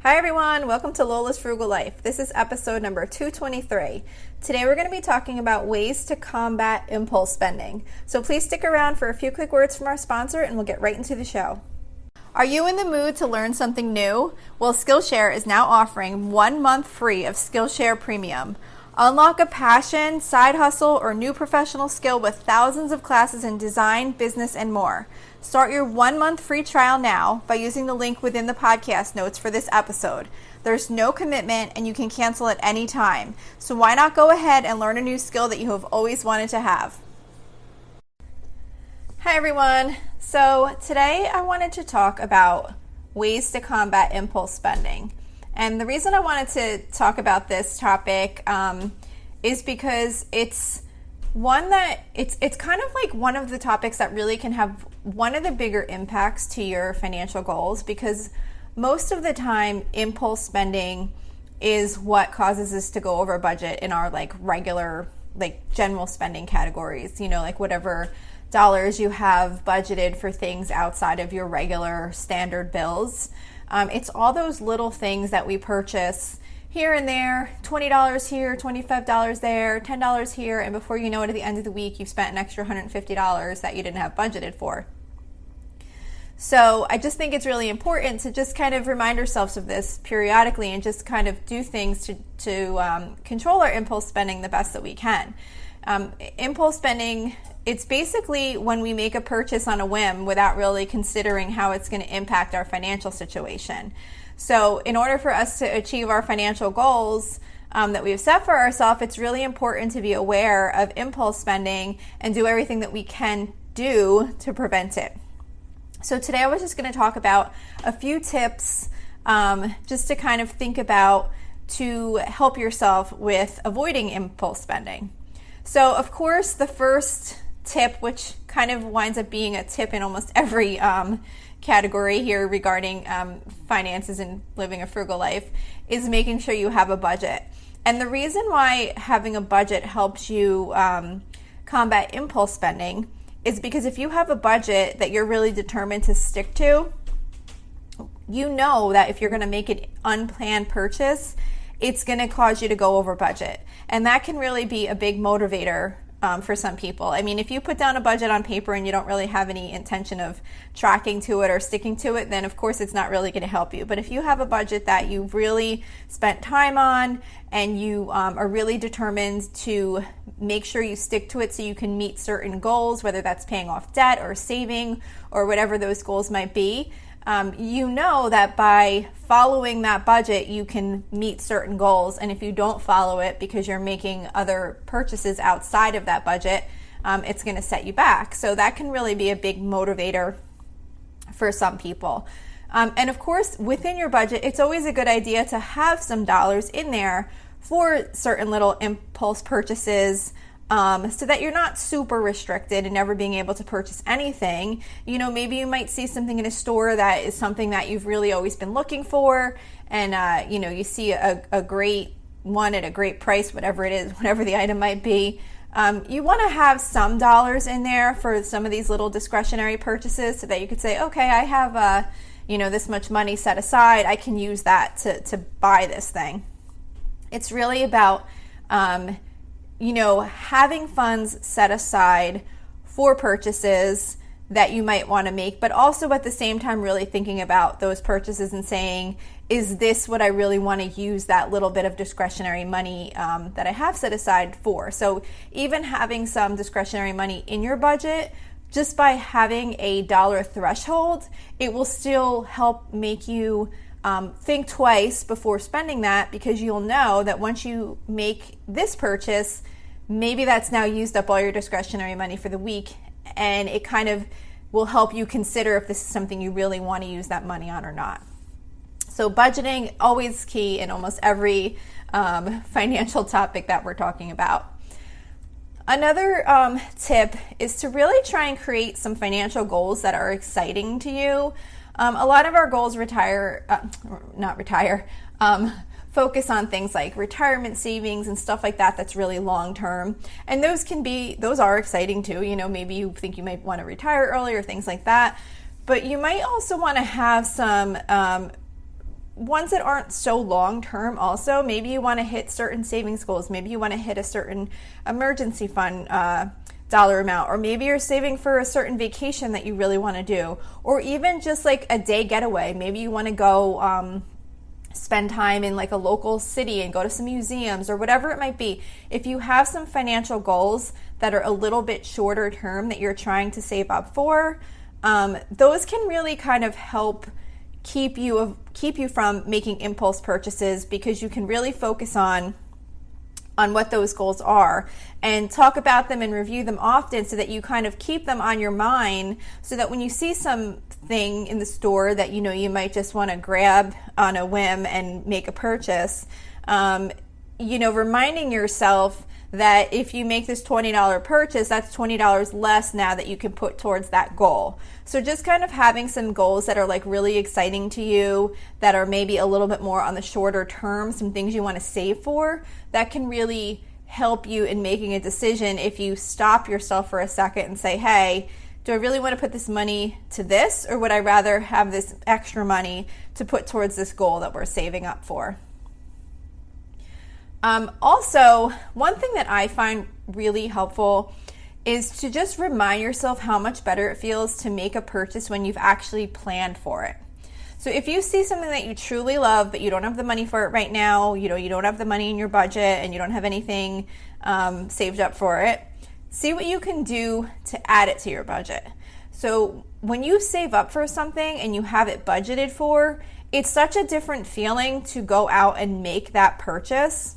Hi everyone, welcome to Lola's Frugal Life. This is episode number 223. Today we're going to be talking about ways to combat impulse spending. So please stick around for a few quick words from our sponsor and we'll get right into the show. Are you in the mood to learn something new? Well, Skillshare is now offering 1 month free of Skillshare Premium. Unlock a passion, side hustle, or new professional skill with thousands of classes in design, business, and more. Start your 1 month free trial now by using the link within the podcast notes for this episode. There's no commitment and you can cancel at any time. So why not go ahead and learn a new skill that you have always wanted to have? Hi everyone. So today I wanted to talk about ways to combat impulse spending. And the reason I wanted to talk about this topic is because it's one that it's kind of like one of the topics that really can have one of the bigger impacts to your financial goals, because most of the time impulse spending is what causes us to go over budget in our regular general spending categories, like whatever dollars you have budgeted for things outside of your regular standard bills. It's all those little things that we purchase here and there, $20 here, $25 there, $10 here, and before you know it, at the end of the week, you've spent an extra $150 that you didn't have budgeted for. So I just think it's really important to just kind of remind ourselves of this periodically and just kind of do things to control our impulse spending the best that we can. Impulse spending, it's basically when we make a purchase on a whim without really considering how it's going to impact our financial situation. So in order for us to achieve our financial goals that we've set for ourselves, it's really important to be aware of impulse spending and do everything that we can do to prevent it. So today I was just going to talk about a few tips just to kind of think about to help yourself with avoiding impulse spending. So of course the first tip, which kind of winds up being a tip in almost every category here regarding finances and living a frugal life, is making sure you have a budget. And the reason why having a budget helps you combat impulse spending is because if you have a budget that you're really determined to stick to, you know that if you're going to make an unplanned purchase, it's going to cause you to go over budget. And that can really be a big motivator for some people. I mean, if you put down a budget on paper and you don't really have any intention of tracking to it or sticking to it, then of course it's not really going to help you. But if you have a budget that you've really spent time on and you are really determined to make sure you stick to it so you can meet certain goals, whether that's paying off debt or saving or whatever those goals might be, you know that by following that budget, you can meet certain goals. And if you don't follow it because you're making other purchases outside of that budget, it's going to set you back. So that can really be a big motivator for some people. And of course, within your budget, it's always a good idea to have some dollars in there for certain little impulse purchases, so that you're not super restricted and never being able to purchase anything. Maybe you might see something in a store that is something that you've really always been looking for, and you see a great one at a great price, whatever it is, whatever the item might be. You want to have some dollars in there for some of these little discretionary purchases so that you could say, okay, I have this much money set aside, I can use that to buy this thing. It's really about having funds set aside for purchases that you might want to make, but also at the same time really thinking about those purchases and saying, is this what I really want to use that little bit of discretionary money that I have set aside for? So even having some discretionary money in your budget, just by having a dollar threshold, it will still help make you think twice before spending that, because you'll know that once you make this purchase, maybe that's now used up all your discretionary money for the week, and it kind of will help you consider if this is something you really want to use that money on or not. So budgeting, always key in almost every financial topic that we're talking about. Another tip is to really try and create some financial goals that are exciting to you. A lot of our goals focus on things like retirement savings and stuff like that that's really long term. And those are exciting too. Maybe you think you might want to retire early or things like that. But you might also want to have some ones that aren't so long term also. Maybe you want to hit certain savings goals. Maybe you want to hit a certain emergency fund dollar amount, or maybe you're saving for a certain vacation that you really want to do, or even just like a day getaway. Maybe you want to go spend time in like a local city and go to some museums or whatever it might be. If you have some financial goals that are a little bit shorter term that you're trying to save up for, those can really kind of help keep you from making impulse purchases, because you can really focus on what those goals are and talk about them and review them often, so that you kind of keep them on your mind, so that when you see something in the store that you might just want to grab on a whim and make a purchase, reminding yourself that if you make this $20 purchase, that's $20 less now that you can put towards that goal. So just kind of having some goals that are like really exciting to you, that are maybe a little bit more on the shorter term, some things you want to save for, that can really help you in making a decision. If you stop yourself for a second and say, hey, do I really want to put this money to this, or would I rather have this extra money to put towards this goal that we're saving up for? Also, one thing that I find really helpful is to just remind yourself how much better it feels to make a purchase when you've actually planned for it. So if you see something that you truly love, but you don't have the money for it right now, you don't have the money in your budget and you don't have anything saved up for it, see what you can do to add it to your budget. So when you save up for something and you have it budgeted for, it's such a different feeling to go out and make that purchase.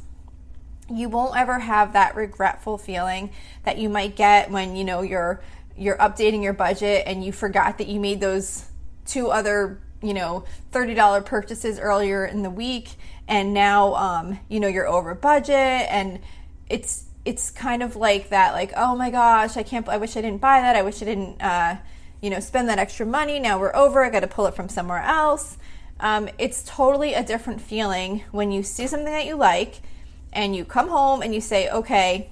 You won't ever have that regretful feeling that you might get when you're updating your budget and you forgot that you made those two other $30 purchases earlier in the week, and now you're over budget, and it's kind of like that, like, oh my gosh, I wish I didn't buy that, I wish I didn't spend that extra money, now we're over, I got to pull it from somewhere else. It's totally a different feeling when you see something that you like and you come home and you say, okay,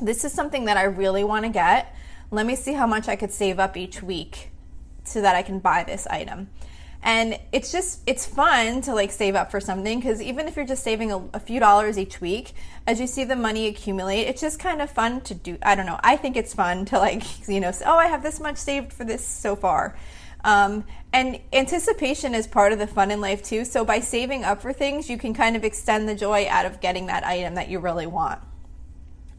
this is something that I really want to get. Let me see how much I could save up each week so that I can buy this item. And it's fun to like save up for something, because even if you're just saving a few dollars each week, as you see the money accumulate, it's just kind of fun to do. I don't know. I think it's fun to like, say, oh, I have this much saved for this so far. And anticipation is part of the fun in life too. So by saving up for things, you can kind of extend the joy out of getting that item that you really want.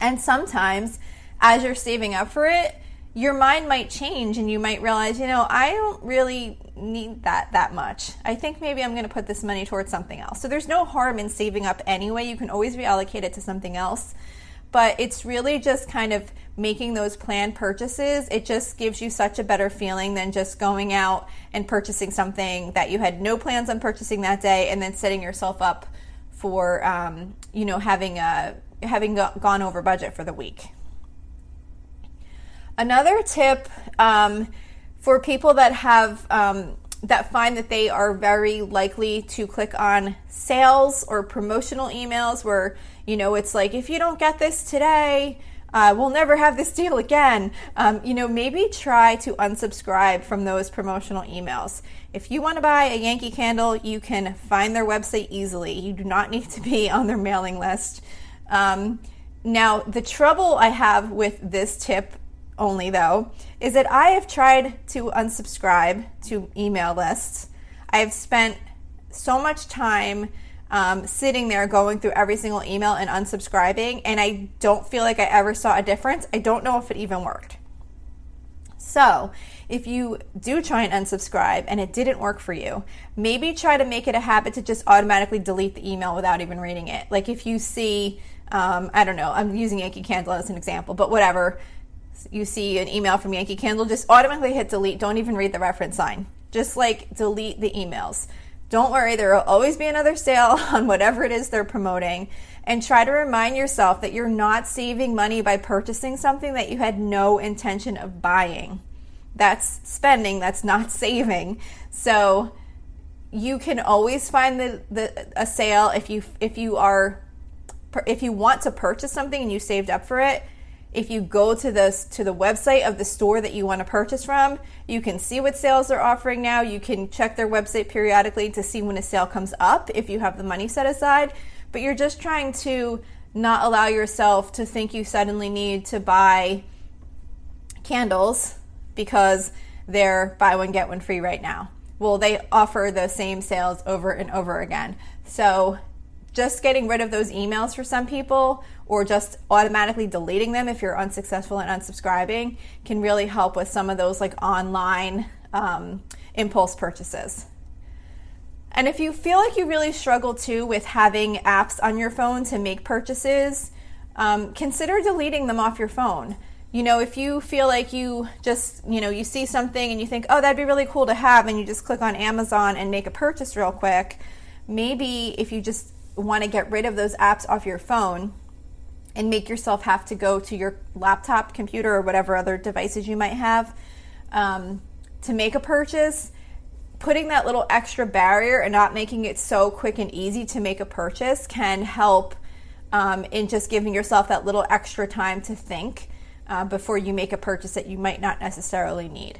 And sometimes as you're saving up for it, your mind might change and you might realize, I don't really need that much. I think maybe I'm going to put this money towards something else. So there's no harm in saving up anyway. You can always reallocate it to something else. But it's really just kind of making those planned purchases. It just gives you such a better feeling than just going out and purchasing something that you had no plans on purchasing that day, and then setting yourself up for having gone over budget for the week. Another tip for people that have that find that they are very likely to click on sales or promotional emails where it's like, if you don't get this today, we'll never have this deal again. Maybe try to unsubscribe from those promotional emails. If you want to buy a Yankee Candle, you can find their website easily. You do not need to be on their mailing list. Now, the trouble I have with this tip only, though, is that I have tried to unsubscribe to email lists. I've spent so much time sitting there going through every single email and unsubscribing, and I don't feel like I ever saw a difference. I don't know if it even worked. So if you do try and unsubscribe and it didn't work for you, maybe try to make it a habit to just automatically delete the email without even reading it. Like if you see, I don't know, I'm using Yankee Candle as an example, but whatever, you see an email from Yankee Candle, just automatically hit delete. Don't even read the reference sign. Just like delete the emails. Don't worry, there will always be another sale on whatever it is they're promoting. And try to remind yourself that you're not saving money by purchasing something that you had no intention of buying. That's spending, that's not saving. So you can always find a sale if you want to purchase something and you saved up for it. if you go to the website of the store that you want to purchase from, you can see what sales they're offering now. You can check their website periodically to see when a sale comes up if you have the money set aside. But you're just trying to not allow yourself to think you suddenly need to buy candles because they're buy one get one free right now. Well, they offer the same sales over and over again. So just getting rid of those emails for some people, or just automatically deleting them if you're unsuccessful in unsubscribing, can really help with some of those like online impulse purchases. And if you feel like you really struggle too with having apps on your phone to make purchases, consider deleting them off your phone. You know, if you feel like you just, you see something and you think, oh, that'd be really cool to have, and you just click on Amazon and make a purchase real quick, maybe if you just want to get rid of those apps off your phone and make yourself have to go to your laptop, computer, or whatever other devices you might have to make a purchase, putting that little extra barrier and not making it so quick and easy to make a purchase can help in just giving yourself that little extra time to think before you make a purchase that you might not necessarily need.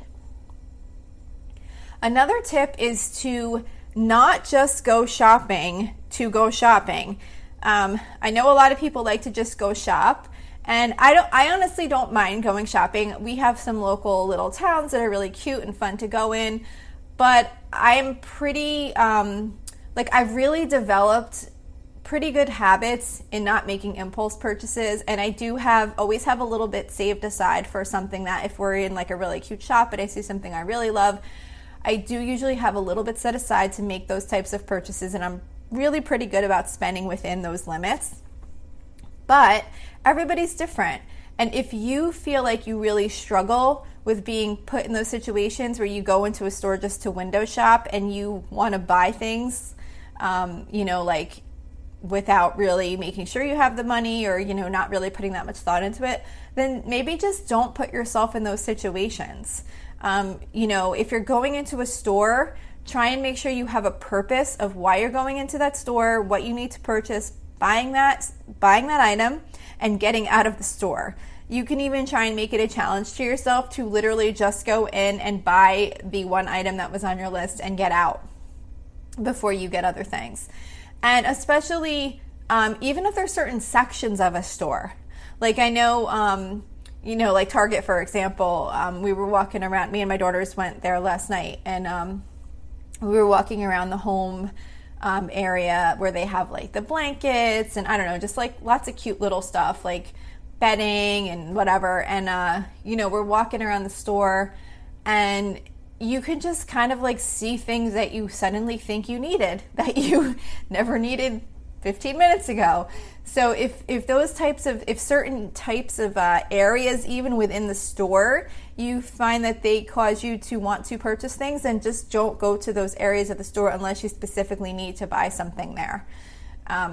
Another tip is to not just go shopping to go shopping. I know a lot of people like to just go shop, and I honestly don't mind going shopping. We have some local little towns that are really cute and fun to go in, but I'm pretty, I've really developed pretty good habits in not making impulse purchases, and I do always have a little bit saved aside for something that if we're in like a really cute shop and I see something I really love, I do usually have a little bit set aside to make those types of purchases, and I'm really pretty good about spending within those limits. But everybody's different, and if you feel like you really struggle with being put in those situations where you go into a store just to window shop and you want to buy things, like without really making sure you have the money, or not really putting that much thought into it, then maybe just don't put yourself in those situations. If you're going into a store, try and make sure you have a purpose of why you're going into that store, what you need to purchase, buying that item, and getting out of the store. You can even try and make it a challenge to yourself to literally just go in and buy the one item that was on your list and get out before you get other things. And especially, even if there's certain sections of a store, like I know, like Target, for example, we were walking around, me and my daughters went there last night, and we were walking around the home area where they have like the blankets and I don't know, just like lots of cute little stuff like bedding and whatever. And, we're walking around the store and you can just kind of like see things that you suddenly think you needed that you never needed 15 minutes ago. So if certain types of areas, even within the store, you find that they cause you to want to purchase things, then just don't go to those areas of the store unless you specifically need to buy something there.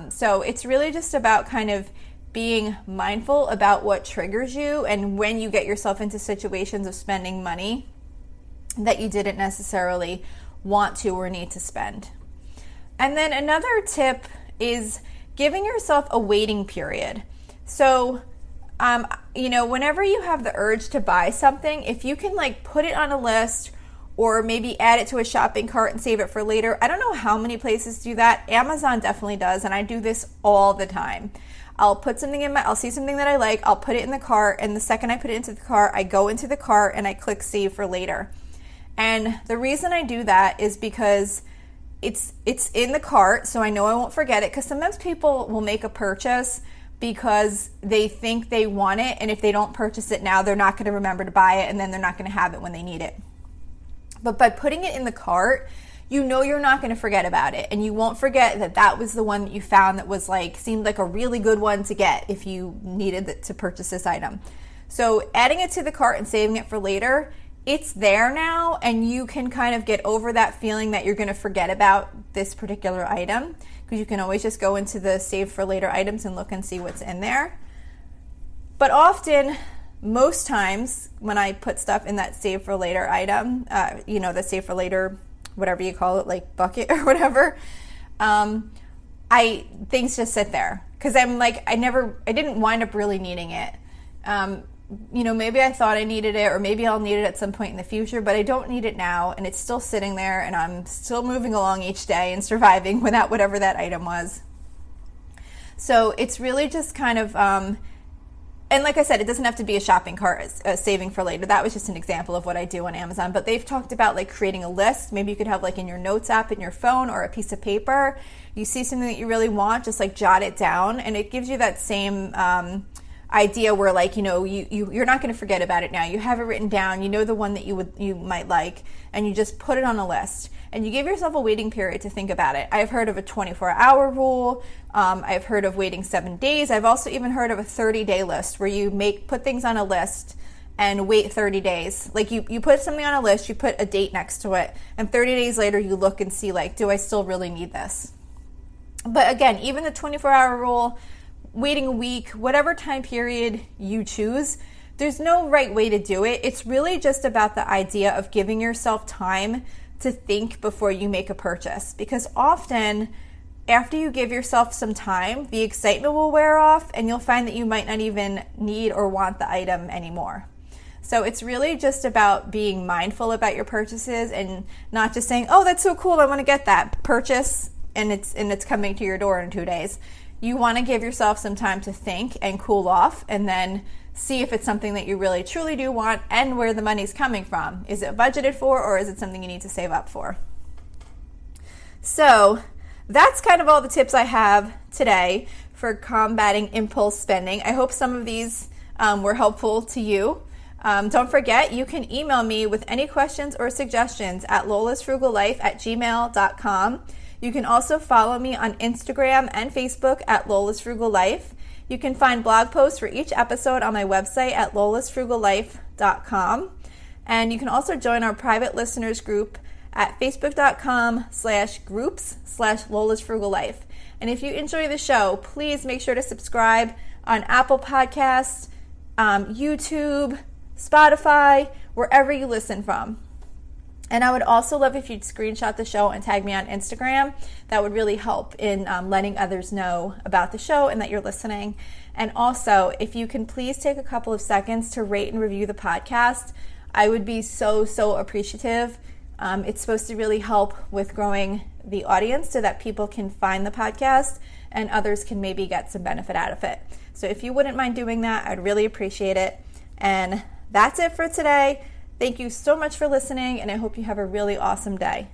So it's really just about kind of being mindful about what triggers you and when you get yourself into situations of spending money that you didn't necessarily want to or need to spend. And then another tip is giving yourself a waiting period. So, whenever you have the urge to buy something, if you can like put it on a list or maybe add it to a shopping cart and save it for later. I don't know how many places do that. Amazon definitely does, and I do this all the time. I'll see something that I like, I'll put it in the cart, and the second I put it into the cart, I go into the cart and I click save for later. And the reason I do that is because it's in the cart, so I know I won't forget it, because sometimes people will make a purchase because they think they want it, and if they don't purchase it now, they're not going to remember to buy it, and then they're not going to have it when they need it. But by putting it in the cart, you know you're not going to forget about it, and you won't forget that was the one that you found that was seemed like a really good one to get if you needed to purchase this item. So adding it to the cart and saving it for later, it's there now, and you can kind of get over that feeling that you're going to forget about this particular item, because you can always just go into the save for later items and look and see what's in there. But often, most times when I put stuff in that save for later item, the save for later, whatever you call it, like bucket or whatever, things just sit there, because I'm like, I didn't wind up really needing it. Maybe I thought I needed it, or maybe I'll need it at some point in the future, but I don't need it now, and it's still sitting there, and I'm still moving along each day and surviving without whatever that item was. So it's really just kind of, and like I said, it doesn't have to be a shopping cart, saving for later. That was just an example of what I do on Amazon, but they've talked about like creating a list. Maybe you could have like in your notes app in your phone or a piece of paper. You see something that you really want, just like jot it down, and it gives you that same idea where like, you're not going to forget about it now. You have it written down, you know the one that you might like, and you just put it on a list. And you give yourself a waiting period to think about it. I've heard of a 24-hour rule. I've heard of waiting 7 days. I've also even heard of a 30-day list where you put things on a list and wait 30 days. Like you put something on a list, you put a date next to it, and 30 days later you look and see like, do I still really need this? But again, even the 24-hour rule, waiting a week, whatever time period you choose, there's no right way to do it. It's really just about the idea of giving yourself time to think before you make a purchase, because often after you give yourself some time, the excitement will wear off and you'll find that you might not even need or want the item anymore. So it's really just about being mindful about your purchases and not just saying, oh, that's so cool, I want to get that purchase, and it's coming to your door in 2 days. You want to give yourself some time to think and cool off, and then see if it's something that you really truly do want and where the money's coming from. Is it budgeted for, or is it something you need to save up for? So that's kind of all the tips I have today for combating impulse spending. I hope some of these were helpful to you. Don't forget, you can email me with any questions or suggestions at lolasfrugallife@gmail.com. You can also follow me on Instagram and Facebook at lolasfrugallife. You can find blog posts for each episode on my website at lolasfrugallife.com. And you can also join our private listeners group at facebook.com/groups/lolasfrugallife. And if you enjoy the show, please make sure to subscribe on Apple Podcasts, YouTube, Spotify, wherever you listen from. And I would also love if you'd screenshot the show and tag me on Instagram. That would really help in letting others know about the show and that you're listening. And also, if you can please take a couple of seconds to rate and review the podcast, I would be so, so appreciative. It's supposed to really help with growing the audience so that people can find the podcast and others can maybe get some benefit out of it. So if you wouldn't mind doing that, I'd really appreciate it. And that's it for today. Thank you so much for listening, and I hope you have a really awesome day.